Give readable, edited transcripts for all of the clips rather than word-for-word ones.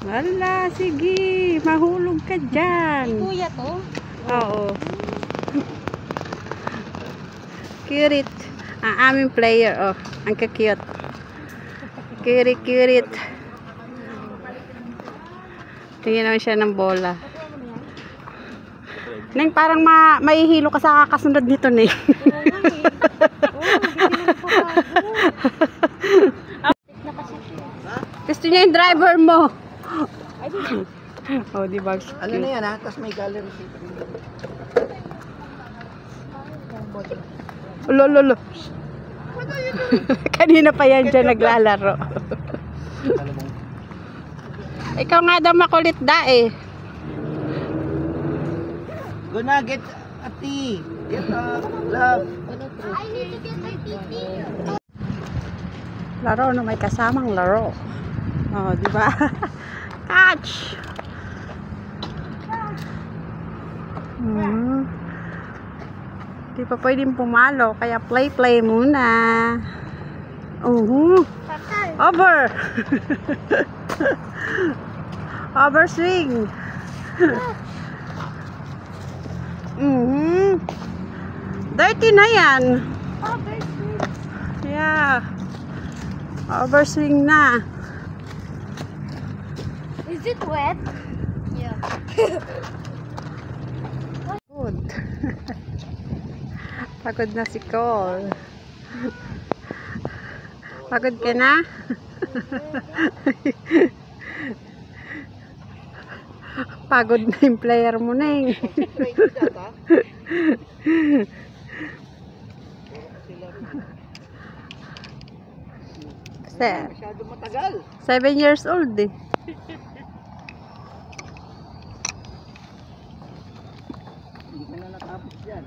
Wala, sige. Mahulog ka dyan. Kuya to? Oo. Cute. Ang aming player, oh. Ang cute. Cute. Tingnan naman siya ng bola. Neng, parang maihilo ka sa kasunod nito, Neng. Gusto niya yung driver mo. Oh, di ba? Ano na yan ha? Tapos may gallery dito. Lolo. Kanina pa yan dyan naglalaro. Ikaw nga daw makulit da eh. Go na, get a tea. Get a love. I need to get my titi. Laro na may kasamang laro. Oh, di ba? Catch. Di pa pwedeng pumalo, kaya play muna. Over. Over swing. Dirty na yan. Yeah. Overswing na. Is it wet? Yeah. Good. Pagod na si Cole. Pagod ka na? Pagod na yung player mo na eh. Masyado matagal. 7 years old eh. Hindi ka na natapos yan.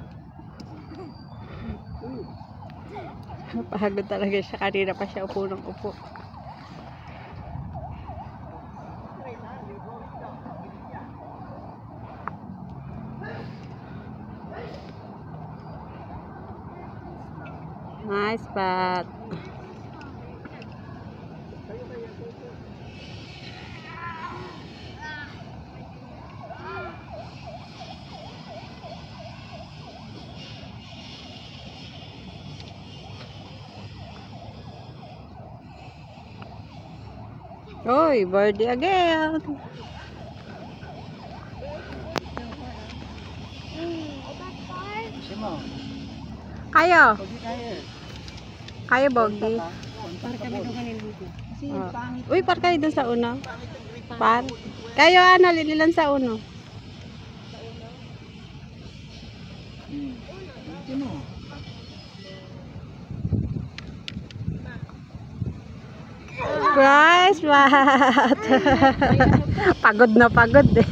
Pagod talaga siya. Kanina pa siya upo ng upo. Nice spot. Oy, birdie again. Simo. Kayo. Pwede tayo. Kayo, Bogi. Para kami doon kanil dito. Kasi pangit. Uy, par kayo dun sa uno. Par. Kayo, ano, lililan sa uno. Simo. Nice spot. Pagod na pagod eh.